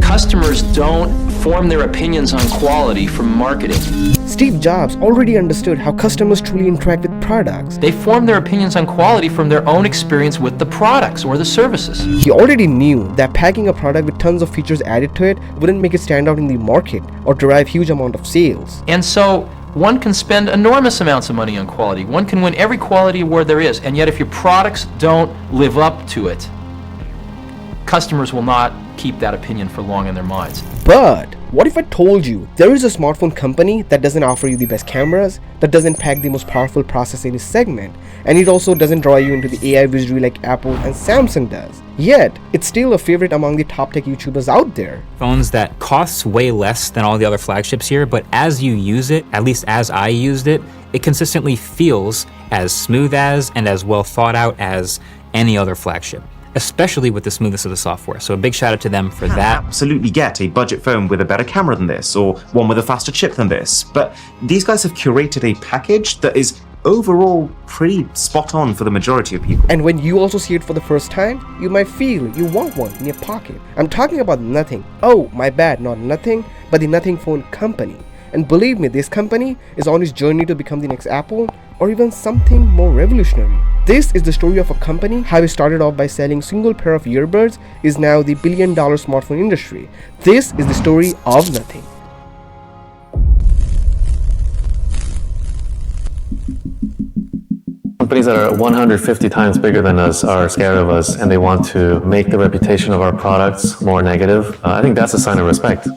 Customers don't form their opinions on quality from marketing. Steve Jobs already understood how customers truly interact with products. They form their opinions on quality from their own experience with the products or the services. He already knew that packing a product with tons of features added to it wouldn't make it stand out in the market or derive huge amount of sales. And so one can spend enormous amounts of money on quality. One can win every quality award there is, and yet if your products don't live up to it, customers will not keep that opinion for long in their minds. But what if I told you there is a smartphone company that doesn't offer you the best cameras, that doesn't pack the most powerful processor in its segment, and it also doesn't draw you into the AI wizardry like Apple and Samsung does? Yet, it's still a favorite among the top tech YouTubers out there. Phones that costs way less than all the other flagships here, but as you use it, at least as I used it, it consistently feels as smooth as and as well thought out as any other flagship, especially with the smoothness of the software. So a big shout out to them for that. Absolutely get a budget phone with a better camera than this, or one with a faster chip than this, but these guys have curated a package that is overall pretty spot on for the majority of people. And when you also see it for the first time, you might feel you want one in your pocket. I'm talking about Nothing. Oh, my bad, not Nothing, but the Nothing Phone Company. And believe me, this company is on its journey to become the next Apple or even something more revolutionary. This is the story of a company, how it started off by selling single pair of earbuds, is now the billion-dollar smartphone industry. This is the story of Nothing. Companies that are 150 times bigger than us are scared of us, and they want to make the reputation of our products more negative. I think that's a sign of respect.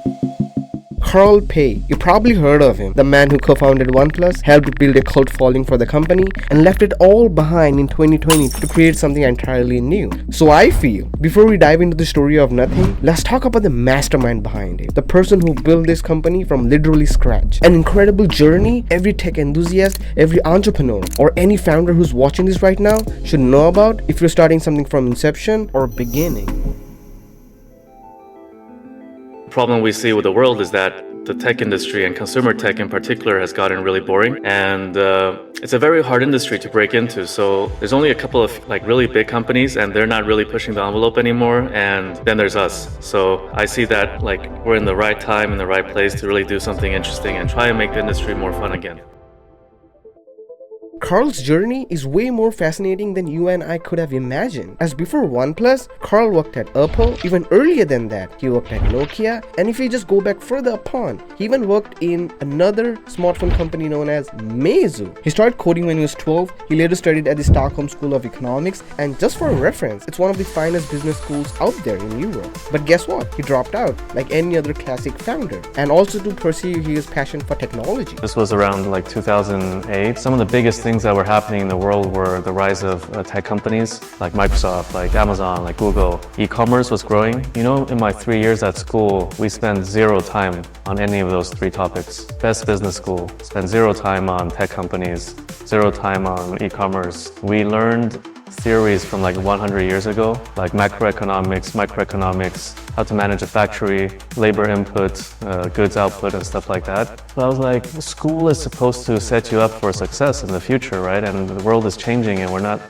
Carl Pei, you probably heard of him, the man who co-founded OnePlus, helped build a cult following for the company, and left it all behind in 2020 to create something entirely new. So I feel, before we dive into the story of Nothing, let's talk about the mastermind behind it, the person who built this company from literally scratch. An incredible journey every tech enthusiast, every entrepreneur, or any founder who's watching this right now should know about if you're starting something from inception or beginning. The problem we see with the world is that the tech industry and consumer tech in particular has gotten really boring, and it's a very hard industry to break into. So there's only a couple of really big companies, and they're not really pushing the envelope anymore, and then there's us. So I see that we're in the right time, in the right place to really do something interesting and try and make the industry more fun again. Carl's journey is way more fascinating than you and I could have imagined. As before OnePlus, Carl worked at Apple. Even earlier than that, he worked at Nokia. And if we just go back further upon, he even worked in another smartphone company known as Meizu. He started coding when he was 12. He later studied at the Stockholm School of Economics. And just for a reference, it's one of the finest business schools out there in Europe. But guess what? He dropped out like any other classic founder. And also to pursue his passion for technology. This was around 2008. Some of the biggest things that were happening in the world were the rise of tech companies like Microsoft, like Amazon, like Google. E-commerce was growing. In my 3 years at school, we spent 0 time on any of those 3 topics. Best business school, spent 0 time on tech companies, 0 time on e-commerce. We learned theories from 100 years ago, like macroeconomics, microeconomics, how to manage a factory, labor input, goods output, and stuff like that. So I was like, school is supposed to set you up for success in the future, right? And the world is changing and we're not,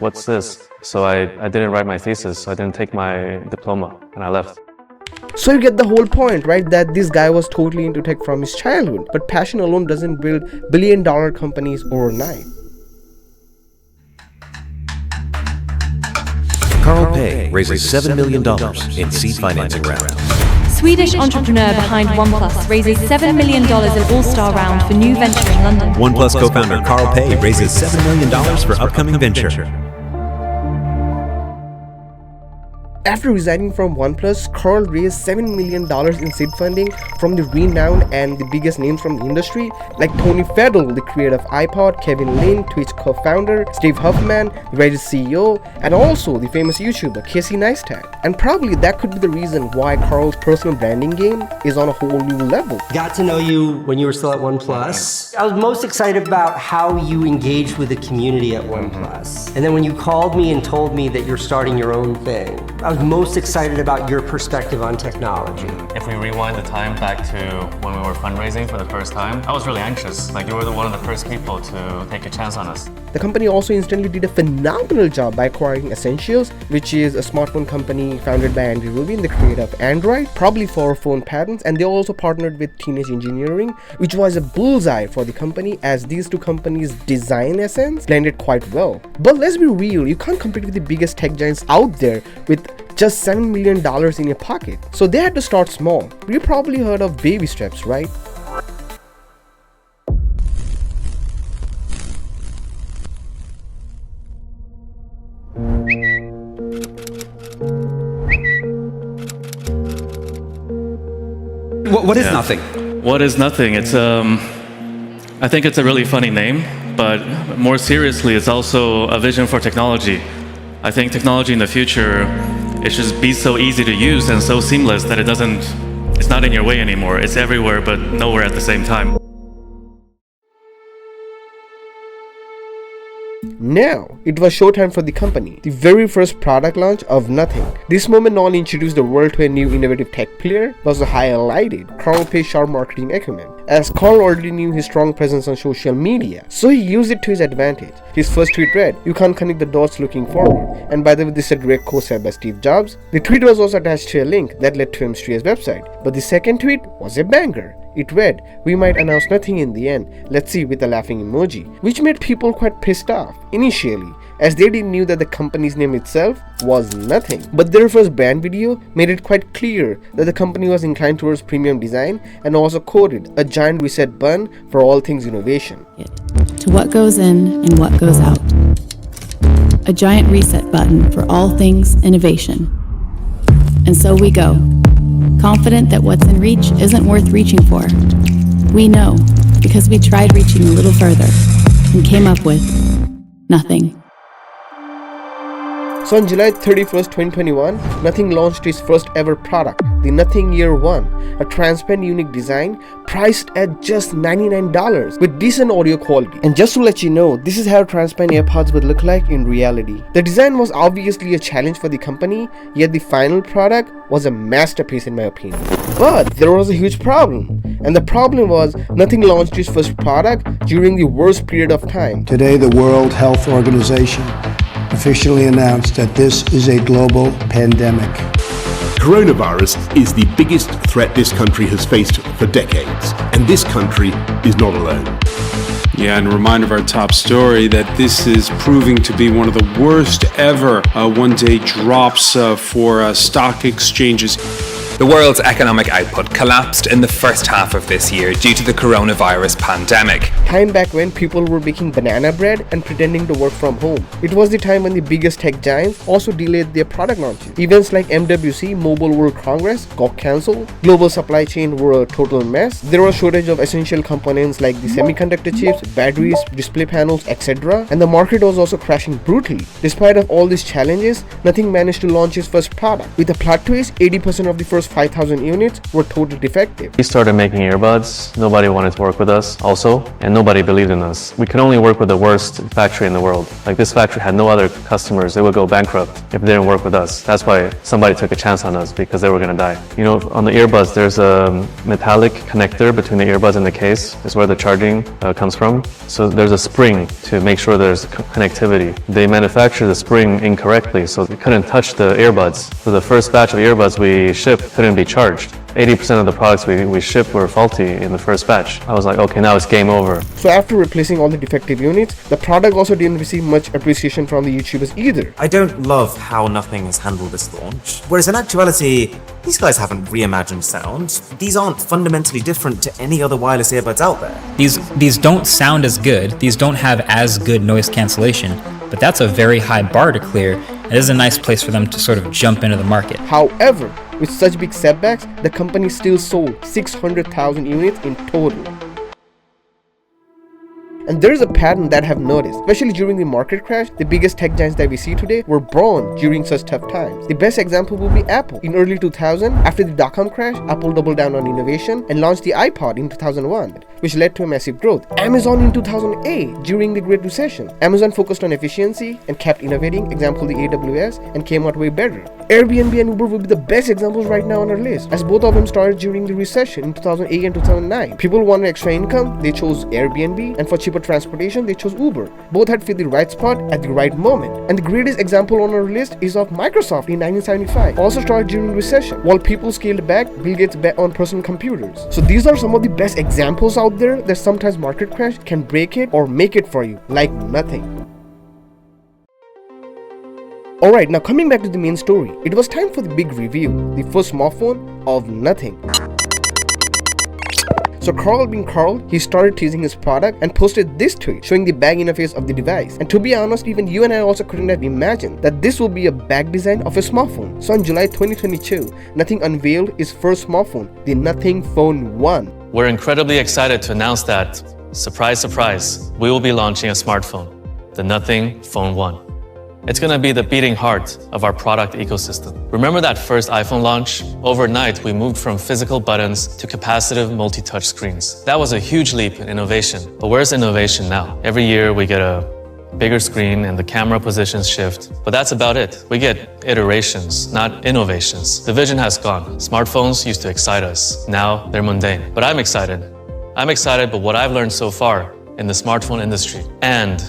what's this? So I didn't write my thesis, so I didn't take my diploma, and I left. So you get the whole point, right? That this guy was totally into tech from his childhood. But passion alone doesn't build billion-dollar companies overnight. Carl Pei raises $7 million in seed financing round. Swedish entrepreneur behind OnePlus raises $7 million in All-Star round for new venture in London. OnePlus co-founder Carl Pei raises $7 million for upcoming venture. After resigning from OnePlus, Carl raised $7 million in seed funding from the renowned and the biggest names from the industry like Tony Fadell, the creator of iPod, Kevin Lin, Twitch co-founder, Steve Huffman, the Reddit CEO, and also the famous YouTuber Casey Neistat. And probably that could be the reason why Carl's personal branding game is on a whole new level. Got to know you when you were still at OnePlus. I was most excited about how you engaged with the community at OnePlus. And then when you called me and told me that you're starting your own thing, I was most excited about your perspective on technology. If we rewind the time back to when we were fundraising for the first time, I was really anxious. Like, you were one of the first people to take a chance on us. The company also instantly did a phenomenal job by acquiring Essentials, which is a smartphone company founded by Andy Rubin, the creator of Android, probably for phone patents, and they also partnered with Teenage Engineering, which was a bullseye for the company as these two companies' design essence blended quite well. But let's be real, you can't compete with the biggest tech giants out there with just $7 million in your pocket. So they had to start small. You probably heard of baby steps, right? What is Nothing? What is Nothing? It's I think it's a really funny name, but more seriously, it's also a vision for technology. I think technology in the future, it should be so easy to use and so seamless that it's not in your way anymore. It's everywhere, but nowhere at the same time. Now, it was showtime for the company, the very first product launch of Nothing. This moment not only introduced the world to a new innovative tech player, but also highlighted Carl Pei's sharp marketing acumen, as Carl already knew his strong presence on social media, so he used it to his advantage. His first tweet read, "You can't connect the dots looking forward," and by the way, this is a direct quote said by Steve Jobs. The tweet was also attached to a link that led to M3's website, but the second tweet was a banger. It read, "We might announce nothing in the end, let's see," with a laughing emoji, which made people quite pissed off initially, as they didn't knew that the company's name itself was Nothing. But their first brand video made it quite clear that the company was inclined towards premium design and also quoted a giant reset button for all things innovation. To what goes in and what goes out. A giant reset button for all things innovation. And so we go, confident that what's in reach isn't worth reaching for. We know because we tried reaching a little further and came up with nothing. So on July 31st, 2021, Nothing launched its first ever product, the Nothing Year 1, a transparent unique design priced at just $99 with decent audio quality. And just to let you know, this is how transparent AirPods would look like in reality. The design was obviously a challenge for the company, yet the final product was a masterpiece in my opinion. But there was a huge problem. And the problem was Nothing launched its first product during the worst period of time. Today, the World Health Organization officially announced that this is a global pandemic. Coronavirus is the biggest threat this country has faced for decades, and this country is not alone. Yeah, and a reminder of our top story that this is proving to be one of the worst ever one-day drops for stock exchanges. The world's economic output collapsed in the first half of this year due to the coronavirus pandemic. Time back when people were baking banana bread and pretending to work from home. It was the time when the biggest tech giants also delayed their product launches. Events like MWC, Mobile World Congress, got cancelled. Global supply chain were a total mess. There was a shortage of essential components like the semiconductor chips, batteries, display panels, etc. And the market was also crashing brutally. Despite of all these challenges, Nothing managed to launch its first product. With a plot twist, 80% of the first 5,000 units were totally defective. We started making earbuds. Nobody wanted to work with us also, and nobody believed in us. We could only work with the worst factory in the world. Like, this factory had no other customers. They would go bankrupt if they didn't work with us. That's why somebody took a chance on us, because they were going to die. You know, on the earbuds, there's a metallic connector between the earbuds and the case. Is where the charging comes from. So there's a spring to make sure there's connectivity. They manufactured the spring incorrectly, so they couldn't touch the earbuds. So the first batch of earbuds we shipped couldn't be charged. 80% of the products we shipped were faulty in the first batch. I was like, okay, now it's game over. So after replacing all the defective units, the product also didn't receive much appreciation from the YouTubers either. I don't love how Nothing has handled this launch. Whereas in actuality, these guys haven't reimagined sound. These aren't fundamentally different to any other wireless earbuds out there. These don't sound as good, these don't have as good noise cancellation, but that's a very high bar to clear. It is a nice place for them to sort of jump into the market. However, with such big setbacks, the company still sold 600,000 units in total. And there's a pattern that I have noticed, especially during the market crash. The biggest tech giants that we see today were born during such tough times. The best example would be Apple. In early 2000, after the dot-com crash, Apple doubled down on innovation and launched the iPod in 2001, which led to a massive growth. Amazon in 2008, during the Great Recession. Amazon focused on efficiency and kept innovating, example the AWS, and came out way better. Airbnb and Uber would be the best examples right now on our list, as both of them started during the recession in 2008 and 2009. People wanted extra income, they chose Airbnb, and for cheaper transportation, they chose Uber. Both had fit the right spot at the right moment. And the greatest example on our list is of Microsoft in 1975, also started during the recession. While people scaled back, Bill Gates bet on personal computers. So these are some of the best examples out there that sometimes market crash can break it or make it for you, like nothing. Alright, now coming back to the main story, it was time for the big review, the first smartphone of nothing. So Carl being Carl, he started teasing his product and posted this tweet showing the back interface of the device. And to be honest, even you and I also couldn't have imagined that this will be a back design of a smartphone. So on July 2022, Nothing unveiled its first smartphone, the Nothing Phone 1. We're incredibly excited to announce that, surprise, surprise, we will be launching a smartphone, the Nothing Phone 1. It's gonna be the beating heart of our product ecosystem. Remember that first iPhone launch? Overnight, we moved from physical buttons to capacitive multi-touch screens. That was a huge leap in innovation. But where's innovation now? Every year we get a bigger screen and the camera positions shift. But that's about it. We get iterations, not innovations. The vision has gone. Smartphones used to excite us. Now they're mundane. But I'm excited. I'm excited by what I've learned so far in the smartphone industry. And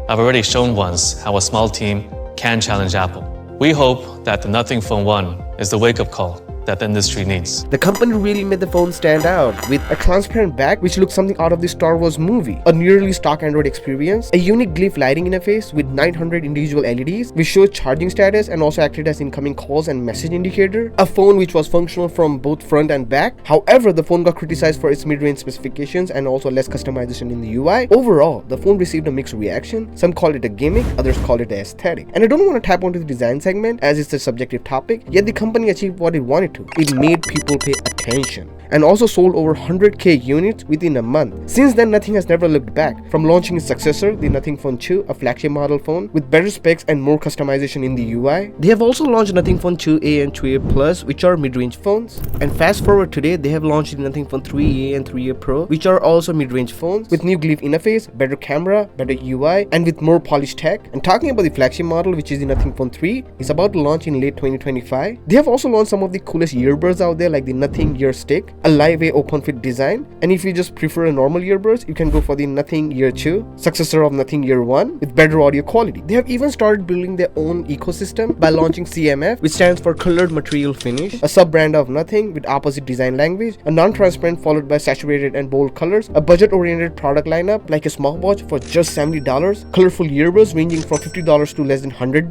I've already shown once how a small team can challenge Apple. We hope that the Nothing Phone 1 is the wake-up call that the industry needs. The company really made the phone stand out with a transparent back which looks something out of the Star Wars movie, a nearly stock Android experience, a unique glyph lighting interface with 900 individual LEDs which showed charging status and also acted as incoming calls and message indicator, a phone which was functional from both front and back. However, the phone got criticized for its mid-range specifications and also less customization in the UI. Overall, the phone received a mixed reaction. Some called it a gimmick, others called it an aesthetic. And I don't want to tap onto the design segment as it's a subjective topic, yet the company achieved what it wanted to. It made people pay attention and also sold over 100k units within a month. Since then, Nothing has never looked back. From launching its successor, the Nothing Phone 2, a flagship model phone with better specs and more customization in the UI. They have also launched Nothing Phone 2A and 2A Plus, which are mid-range phones. And fast forward today, they have launched the Nothing Phone 3A and 3A Pro, which are also mid-range phones with new glyph interface, better camera, better UI, and with more polished tech. And talking about the flagship model, which is the Nothing Phone 3, is about to launch in late 2025. They have also launched some of the coolest earbuds out there, like the Nothing Ear Stick, a live open fit design. And if you just prefer a normal earbuds, you can go for the Nothing Ear 2, successor of Nothing Ear 1, with better audio quality. They have even started building their own ecosystem by launching CMF, which stands for Colored Material Finish, a sub-brand of Nothing with opposite design language, a non-transparent followed by saturated and bold colors, a budget-oriented product lineup like a smartwatch for just $70, colorful earbuds ranging from $50 to less than $100,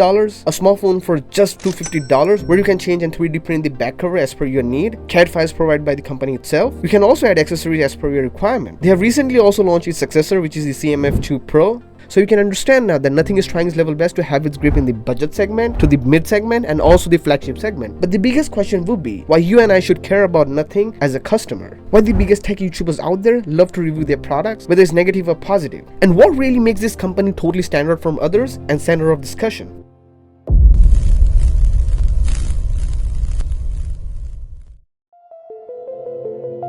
a smartphone for just $250 where you can change and 3D print the back cover as per your need, CAD files provided by the company itself. You can also add accessories as per your requirement. They have recently also launched its successor, which is the CMF2 Pro. So you can understand now that Nothing is trying its level best to have its grip in the budget segment, to the mid segment, and also the flagship segment. But the biggest question would be why you and I should care about Nothing as a customer. Why the biggest tech YouTubers out there love to review their products, whether it's negative or positive. And what really makes this company totally stand out from others and center of discussion.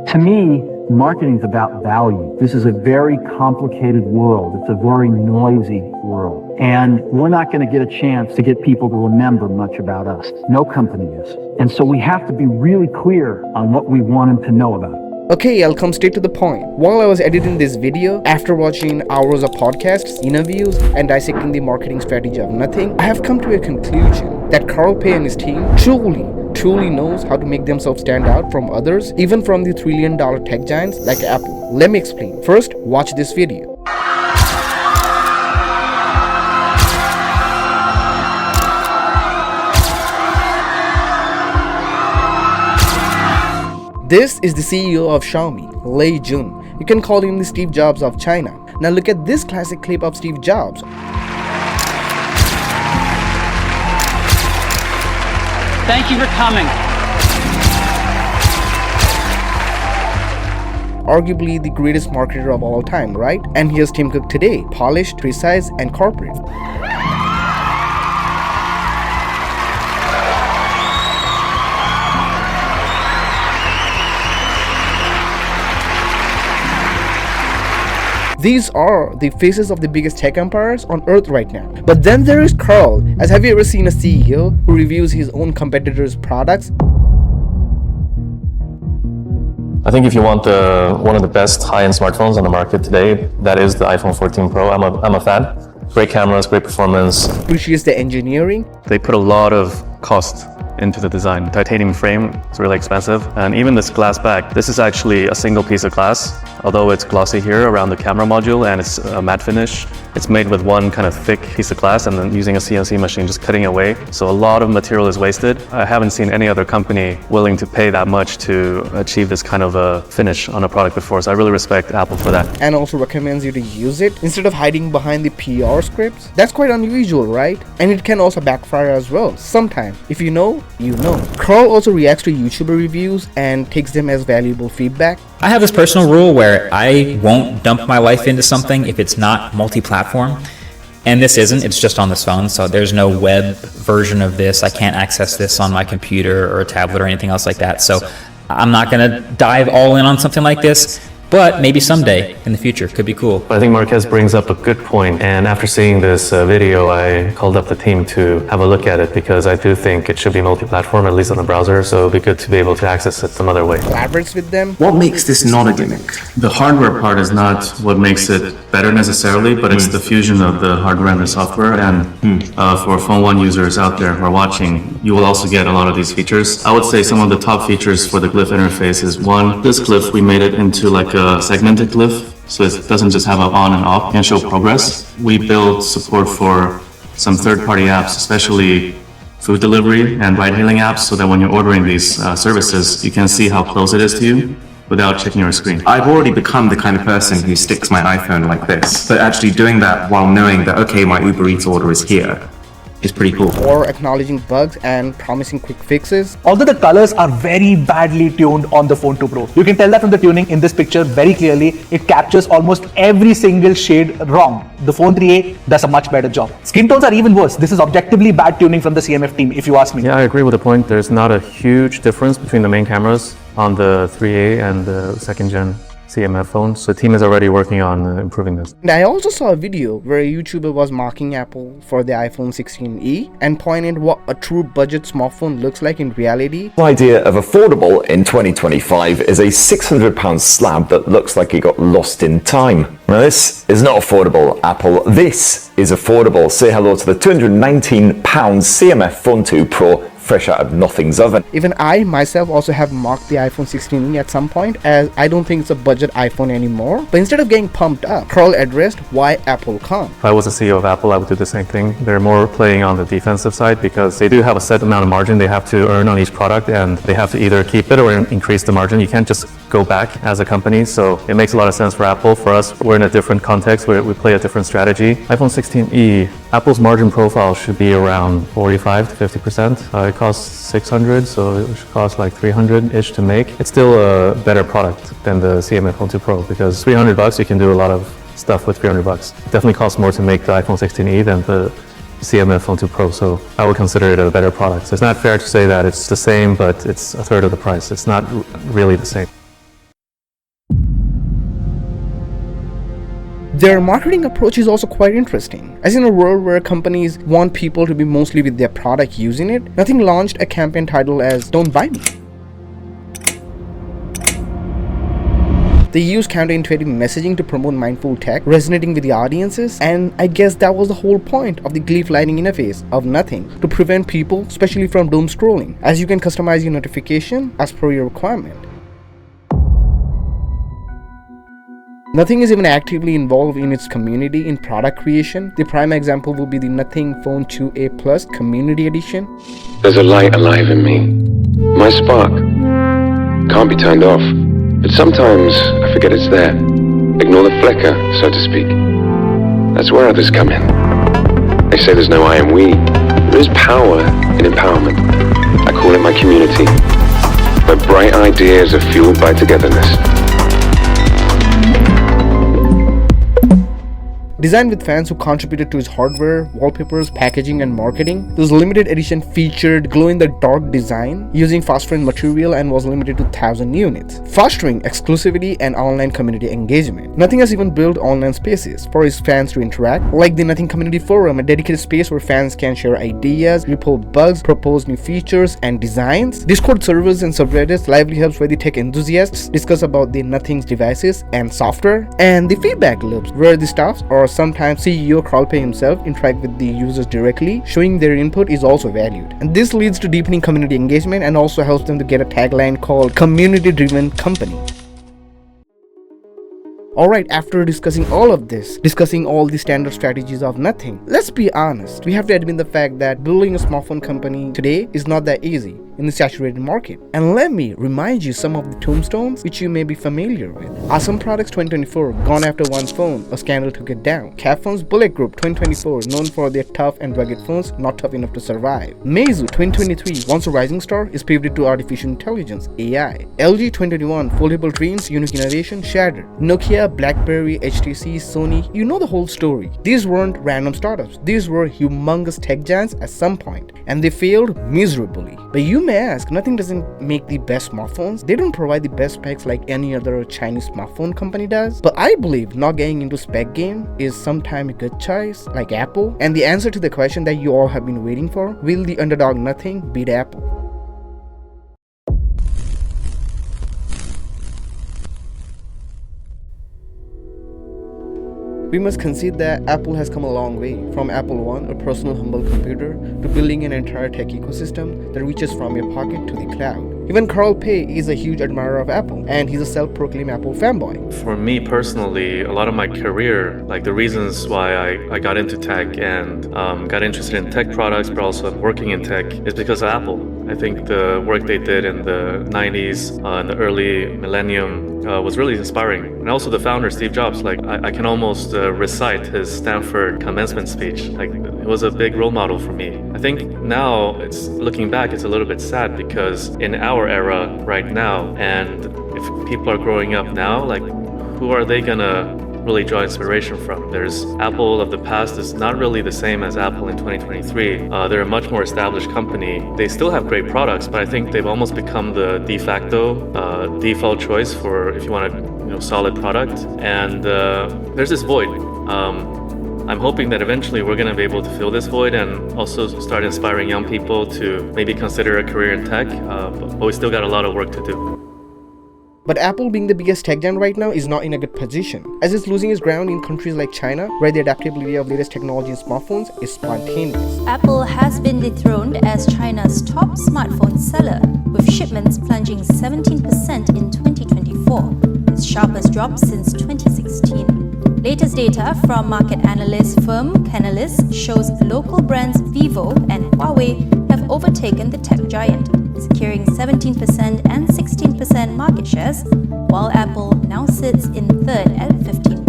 To me, marketing is about value. This is a very complicated world. It's a very noisy world. And we're not going to get a chance to get people to remember much about us. No company is. And so we have to be really clear on what we want them to know about it. Okay, I'll come straight to the point. While I was editing this video, after watching hours of podcasts, interviews, and dissecting the marketing strategy of Nothing, I have come to a conclusion that Carl Pei and his team truly knows how to make themselves stand out from others, even from the $1 trillion tech giants like Apple. Let me explain. First, watch this video. This is the CEO of Xiaomi, Lei Jun. You can call him the Steve Jobs of China. Now look at this classic clip of Steve Jobs. Thank you for coming. Arguably the greatest marketer of all time, right? And here's Tim Cook today, polished, precise, and corporate. These are the faces of the biggest tech empires on earth right now. But then there is Carl. As have you ever seen a CEO who reviews his own competitors' products? I think if you want one of the best high-end smartphones on the market today, that is the iPhone 14 Pro. I'm a fan. Great cameras, great performance. Appreciates the engineering. They put a lot of cost into the design. Titanium frame is really expensive. And even this glass back, this is actually a single piece of glass. Although it's glossy here around the camera module and it's a matte finish, it's made with one kind of thick piece of glass and then using a CNC machine just cutting away. So a lot of material is wasted. I haven't seen any other company willing to pay that much to achieve this kind of a finish on a product before. So I really respect Apple for that. And also recommends you to use it instead of hiding behind the PR scripts. That's quite unusual, right? And it can also backfire as well. Sometimes, if you know, you know. Carl also reacts to YouTuber reviews and takes them as valuable feedback. I have this personal rule where I won't dump my life into something if it's not multi-platform. And this isn't, it's just on this phone, so there's no web version of this. I can't access this on my computer or a tablet or anything else like that. So I'm not gonna dive all in on something like this. But maybe someday in the future, could be cool. I think Marquez brings up a good point, and after seeing this video, I called up the team to have a look at it because I do think it should be multi-platform, at least on the browser, so it'd be good to be able to access it some other way. Collaborates with them. What makes this not a gimmick? The hardware part is not what makes it better necessarily, but it's the fusion of the hardware and the software. And for Phone One users out there who are watching, you will also get a lot of these features. I would say some of the top features for the glyph interface is one, this glyph, we made it into like a segmented glyph, so it doesn't just have an on and off, can show progress. We build support for some third-party apps, especially food delivery and ride-hailing apps, so that when you're ordering these services, you can see how close it is to you without checking your screen. I've already become the kind of person who sticks my iPhone like this, but actually doing that while knowing that, okay, my Uber Eats order is here, is pretty cool. Or acknowledging bugs and promising quick fixes. Although the colors are very badly tuned on the Phone 2 Pro. You can tell that from the tuning in this picture very clearly. It captures almost every single shade wrong. The Phone 3a does a much better job. Skin tones are even worse. This is objectively bad tuning from the CMF team, if you ask me. Yeah, I agree with the point. There's not a huge difference between the main cameras on the 3a and the second gen CMF phones. So the team is already working on improving this. And I also saw a video where a YouTuber was mocking Apple for the iPhone 16e and pointed what a true budget smartphone looks like in reality. The idea of affordable in 2025 is a £600 slab that looks like it got lost in time. Now this is not affordable, Apple. This is affordable. Say hello to the £219 CMF Phone 2 Pro fresh out of Nothing's oven. Even I myself also have mocked the iPhone 16e at some point, as I don't think it's a budget iPhone anymore. But instead of getting pumped up, Carl addressed why Apple can't. If I was the CEO of Apple, I would do the same thing. They're more playing on the defensive side because they do have a set amount of margin they have to earn on each product, and they have to either keep it or increase the margin. You can't just go back as a company. So it makes a lot of sense for Apple. For us, we're in a different context where we play a different strategy. iPhone 16e, Apple's margin profile should be around 45 to 50%. It costs $600, so it should cost like $300-ish to make. It's still a better product than the CMF Phone 2 Pro because $300 you can do a lot of stuff with $300. It definitely costs more to make the iPhone 16e than the CMF Phone 2 Pro, so I would consider it a better product. So it's not fair to say that it's the same, but it's a third of the price. It's not really the same. Their marketing approach is also quite interesting. As in a world where companies want people to be mostly with their product using it, Nothing launched a campaign titled as "Don't Buy Me." They used counterintuitive messaging to promote mindful tech, resonating with the audiences, and I guess that was the whole point of the glyph lighting interface of Nothing, to prevent people, especially from doom scrolling, as you can customize your notification as per your requirement. Nothing is even actively involved in its community in product creation. The prime example will be the Nothing Phone 2a Plus Community Edition. There's a light alive in me. My spark. Can't be turned off. But sometimes I forget it's there. Ignore the flicker, so to speak. That's where others come in. They say there's no I and we. There is power in empowerment. I call it my community, where bright ideas are fueled by togetherness. Designed with fans who contributed to its hardware, wallpapers, packaging, and marketing, this limited edition featured glow-in-the-dark design using phosphorin material and was limited to 1,000 units, fostering exclusivity and online community engagement. Nothing has even built online spaces for its fans to interact, like the Nothing Community Forum, a dedicated space where fans can share ideas, report bugs, propose new features and designs. Discord servers and subreddits, lively hubs where the tech enthusiasts discuss about the Nothing's devices and software, and the feedback loops where the staffs or sometimes CEO Carl Pei himself interact with the users directly, showing their input is also valued. And this leads to deepening community engagement and also helps them to get a tagline called community-driven company. Alright, after discussing all of this, discussing all the standard strategies of Nothing, let's be honest, we have to admit the fact that building a smartphone company today is not that easy in the saturated market. And let me remind you some of the tombstones which you may be familiar with. Awesome Products 2024, gone after one phone, a scandal took it down. Capphone's Bullet Group 2024, known for their tough and rugged phones, not tough enough to survive. Meizu 2023, once a rising star, is pivoted to artificial intelligence, AI. LG 2021, foldable dreams, unique innovation, shattered. Nokia, BlackBerry, HTC, Sony, you know the whole story. These weren't random startups, these were humongous tech giants at some point, and they failed miserably. But you may ask, Nothing doesn't make the best smartphones, they don't provide the best specs like any other Chinese smartphone company does. But I believe not getting into spec game is sometimes a good choice, like Apple. And the answer to the question that you all have been waiting for, will the underdog Nothing beat Apple? We must concede that Apple has come a long way from Apple I, a personal humble computer, to building an entire tech ecosystem that reaches from your pocket to the cloud. Even Carl Pei is a huge admirer of Apple, and he's a self-proclaimed Apple fanboy. For me personally, a lot of my career, like the reasons why I got into tech and got interested in tech products, but also working in tech, is because of Apple. I think the work they did in the 90s and the early millennium was really inspiring. And also the founder, Steve Jobs, like I can almost recite his Stanford commencement speech. Like it was a big role model for me. I think now, looking back, it's a little bit sad because in our era right now, and if people are growing up now, like who are they gonna really draw inspiration from? There's Apple of the past is not really the same as Apple in 2023. They're a much more established company. They still have great products, but I think they've almost become the de facto default choice for if you want a solid product. And there's this void. I'm hoping that eventually we're going to be able to fill this void and also start inspiring young people to maybe consider a career in tech, but we still got a lot of work to do. But Apple, being the biggest tech giant right now, is not in a good position, as it's losing its ground in countries like China, where the adaptability of latest technology in smartphones is spontaneous. Apple has been dethroned as China's top smartphone seller, with shipments plunging 17% in 2024, its sharpest drop since 2016. Latest data from market analyst firm Canalys shows local brands Vivo and Huawei have overtaken the tech giant, securing 17% and 16% market shares, while Apple now sits in third at 15%.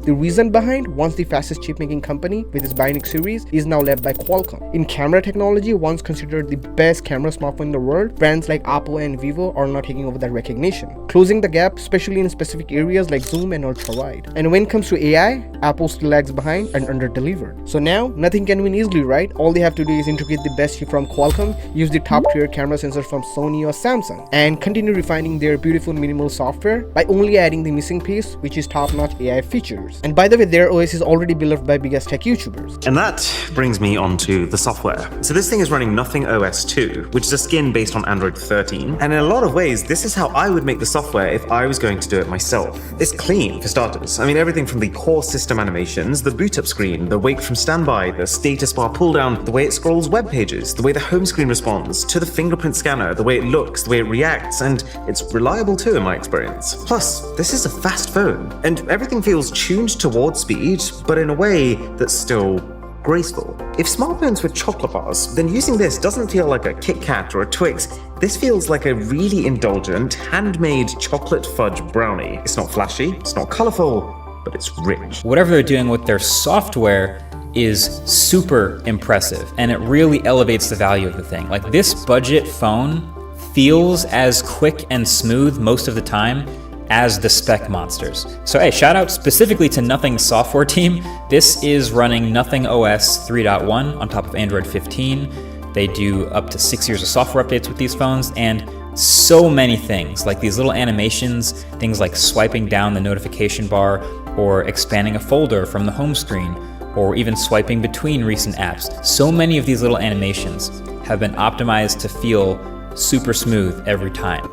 The reason behind, once the fastest chip-making company with its Bionic series, is now led by Qualcomm. In camera technology, once considered the best camera smartphone in the world, brands like Oppo and Vivo are now taking over that recognition, closing the gap especially in specific areas like zoom and ultra-wide. And when it comes to AI, Apple still lags behind and under-delivered. So now, Nothing can win easily, right? All they have to do is integrate the best chip from Qualcomm, use the top-tier camera sensors from Sony or Samsung, and continue refining their beautiful minimal software by only adding the missing piece, which is top-notch AI features. And by the way, their OS is already beloved by biggest tech YouTubers. And that brings me on to the software. So this thing is running Nothing OS 2, which is a skin based on Android 13. And in a lot of ways, this is how I would make the software if I was going to do it myself. It's clean, for starters. I mean, everything from the core system animations, the boot up screen, the wake from standby, the status bar pull down, the way it scrolls web pages, the way the home screen responds, to the fingerprint scanner, the way it looks, the way it reacts, and it's reliable too in my experience. Plus, this is a fast phone, and everything feels tuned towards speed, but in a way that's still graceful. If smartphones were chocolate bars, then using this doesn't feel like a Kit Kat or a Twix. This feels like a really indulgent, handmade chocolate fudge brownie. It's not flashy, it's not colorful, but it's rich. Whatever they're doing with their software is super impressive, and it really elevates the value of the thing. Like, this budget phone feels as quick and smooth most of the time as the spec monsters. So hey, shout out specifically to Nothing's software team. This is running Nothing OS 3.1 on top of Android 15. They do up to 6 years of software updates with these phones, and so many things, like these little animations, things like swiping down the notification bar, or expanding a folder from the home screen, or even swiping between recent apps. So many of these little animations have been optimized to feel super smooth every time.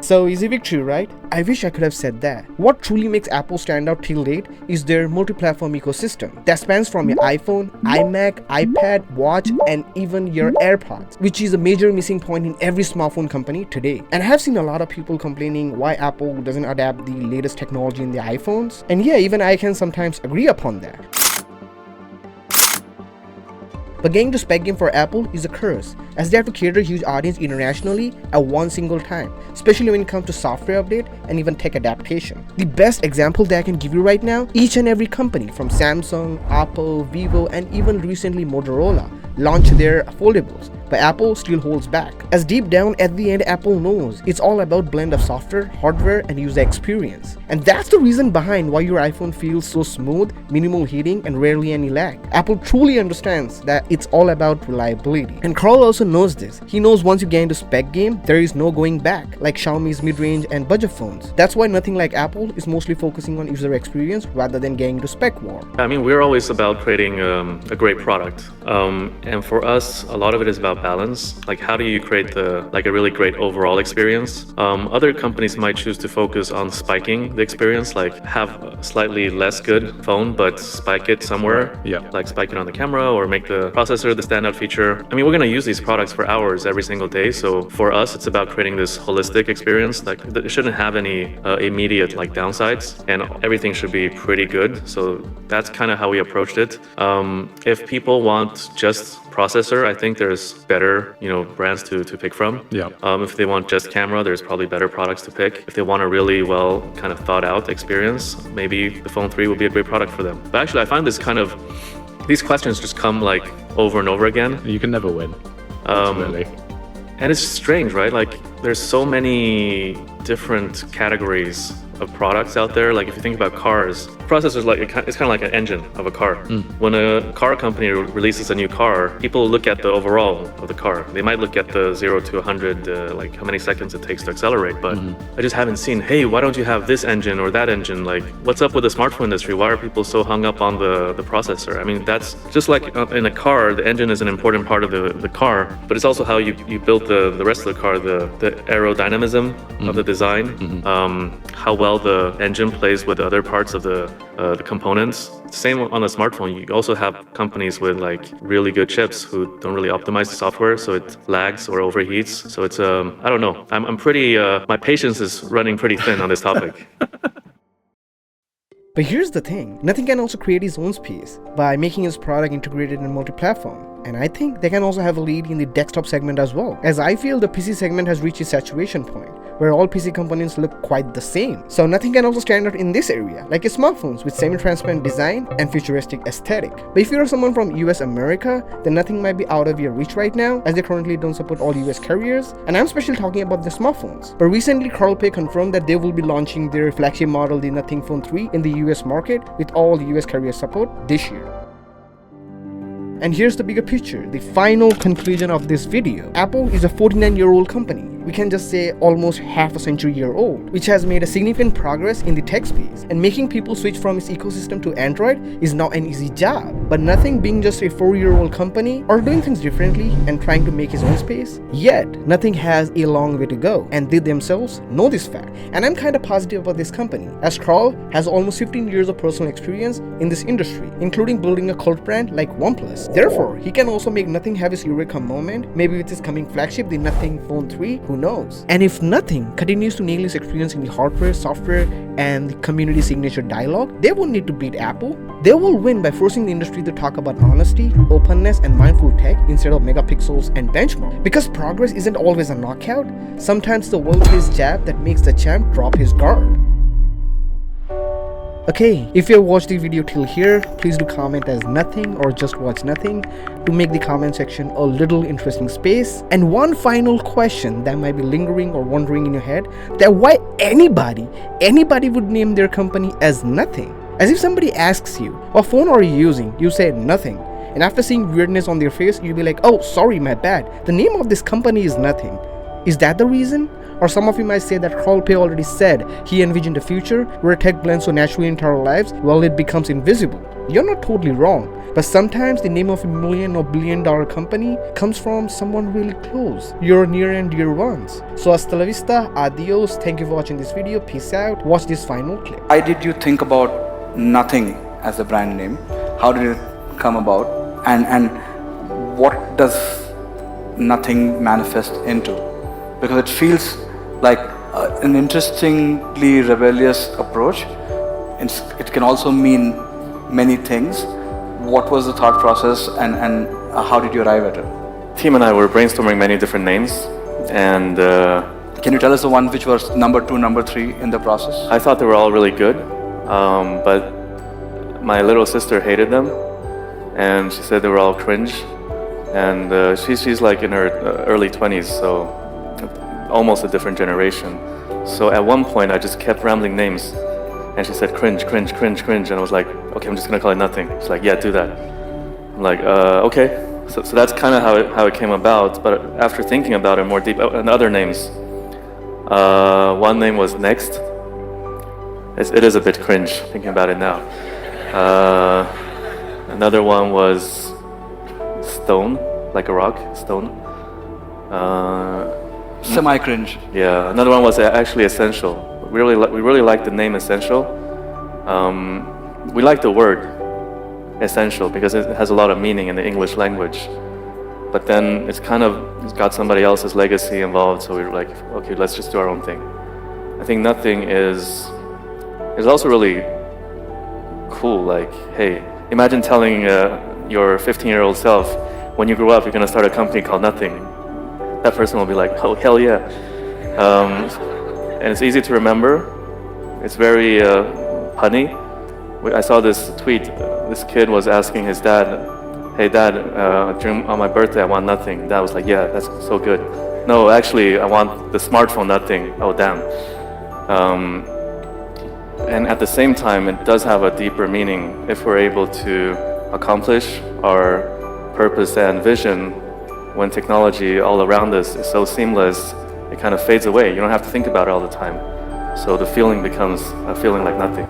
So easy victory, right? I wish I could have said that. What truly makes Apple stand out till date is their multi-platform ecosystem that spans from your iPhone, iMac, iPad, watch, and even your AirPods, which is a major missing point in every smartphone company today. And I have seen a lot of people complaining why Apple doesn't adapt the latest technology in their iPhones. And yeah, even I can sometimes agree upon that. But getting to spec game for Apple is a curse, as they have to cater a huge audience internationally at one single time, especially when it comes to software update and even tech adaptation. The best example that I can give you right now, each and every company from Samsung, Apple, Vivo, and even recently Motorola launched their foldables, but Apple still holds back, as deep down at the end Apple knows it's all about blend of software, hardware, and user experience. And that's the reason behind why your iPhone feels so smooth, minimal heating, and rarely any lag. Apple truly understands that it's all about reliability. And Carl also knows this. He knows once you get into spec game, there is no going back, like Xiaomi's mid-range and budget phones. That's why Nothing like Apple is mostly focusing on user experience rather than getting into spec war. I mean, we're always about creating a great product. And for us, a lot of it is about balance. Like, how do you create a really great overall experience? Other companies might choose to focus on spiking the experience, like have a slightly less good phone, but spike it somewhere. Yeah. Like spike it on the camera or make the processor the standout feature. I mean, we're going to use these products for hours every single day. So for us, it's about creating this holistic experience. Like, it shouldn't have any immediate downsides, and everything should be pretty good. So that's kind of how we approached it. If people want just processor, I think there's better, brands to pick from. Yeah. If they want just camera, there's probably better products to pick. If they want a really well kind of thought out experience, maybe the phone 3 will be a great product for them. But actually, I find these questions just come over and over again. You can never win. Ultimately. And it's strange, right? There's so many different categories of products out there. Like, if you think about cars, processors, it's kind of like an engine of a car. When a car company releases a new car, people look at the overall of the car. They might look at the 0 to 100, how many seconds it takes to accelerate, but I just haven't seen, hey, why don't you have this engine or that engine? What's up with the smartphone industry? Why are people so hung up on the processor? I mean, that's just like in a car, the engine is an important part of the car, but it's also how you build the rest of the car, the aerodynamism of the design, how well the engine plays with other parts of the components. Same on the smartphone. You also have companies with really good chips who don't really optimize the software, so it lags or overheats. So it's I don't know. I'm pretty my patience is running pretty thin on this topic. But here's the thing, Nothing can also create his own space by making his product integrated in multi-platform. And I think they can also have a lead in the desktop segment as well, as I feel the PC segment has reached a saturation point where all PC components look quite the same. So Nothing can also stand out in this area, like its smartphones with semi-transparent design and futuristic aesthetic. But if you're someone from US America, then Nothing might be out of your reach right now, as they currently don't support all US carriers, and I'm especially talking about the smartphones. But recently Carl Pei confirmed that they will be launching their flagship model, the Nothing Phone 3, in the US market with all US carrier support this year. And here's the bigger picture, the final conclusion of this video. Apple is a 49-year-old company. We can just say almost half a century year old, which has made a significant progress in the tech space. And making people switch from its ecosystem to Android is not an easy job. But Nothing being just a 4-year-old company or doing things differently and trying to make his own space, yet Nothing has a long way to go, and they themselves know this fact. And I'm kind of positive about this company, as Carl has almost 15 years of personal experience in this industry, including building a cult brand like OnePlus. Therefore, he can also make Nothing have his eureka moment, maybe with his coming flagship, the Nothing Phone 3, who knows. And if Nothing continues to nail his experience in the hardware, software, and the community signature dialogue, they won't need to beat Apple. They will win by forcing the industry to talk about honesty, openness, and mindful tech instead of megapixels and benchmark. Because progress isn't always a knockout, sometimes the well-placed jab that makes the champ drop his guard. Okay, if you have watched the video till here, please do comment as nothing or just watch nothing to make the comment section a little interesting space. And one final question that might be lingering or wondering in your head, that why anybody would name their company as Nothing. As if somebody asks you, what phone are you using? You say nothing. And after seeing weirdness on their face, you'll be like, oh, sorry, my bad. The name of this company is Nothing. Is that the reason? Or some of you might say that Carl Pei already said he envisioned a future where tech blends so naturally into our lives, while it becomes invisible. You're not totally wrong, but sometimes the name of a million or billion-dollar company comes from someone really close, your near and dear ones. So hasta la vista, adios, thank you for watching this video, peace out, watch this final clip. Why did you think about Nothing as a brand name? How did it come about? And what does Nothing manifest into? Because it feels like an interestingly rebellious approach. It can also mean many things. What was the thought process and how did you arrive at it? Team and I were brainstorming many different names, and can you tell us the one which was number 2, number 3 in the process? I thought they were all really good, but my little sister hated them, and she said they were all cringe. And she's like in her early 20s, so almost a different generation. So at one point I just kept rambling names, and she said cringe, cringe, cringe, cringe, and I was like, okay, I'm just gonna call it Nothing. She's like, yeah, do that. I'm like, okay. So that's kind of how it came about. But after thinking about it more deep, and other names, one name was Next. It is a bit cringe thinking about it now. Another one was Stone, like a rock, Stone. Semi-cringe. Yeah, another one was actually Essential. We really like the name Essential. We like the word essential because it has a lot of meaning in the English language. But then it's got somebody else's legacy involved, so we were like, okay, let's just do our own thing. I think Nothing is also really cool. Like, hey, imagine telling your 15-year-old self, when you grow up, you're gonna start a company called Nothing. That person will be like, oh, hell yeah. And it's easy to remember. It's very punny. I saw this tweet. This kid was asking his dad, hey dad, on my birthday I want Nothing. Dad was like, yeah, that's so good. No, actually, I want the smartphone Nothing. Oh, damn. And at the same time, it does have a deeper meaning. If we're able to accomplish our purpose and vision when technology all around us is so seamless, it kind of fades away. You don't have to think about it all the time. So the feeling becomes a feeling like nothing.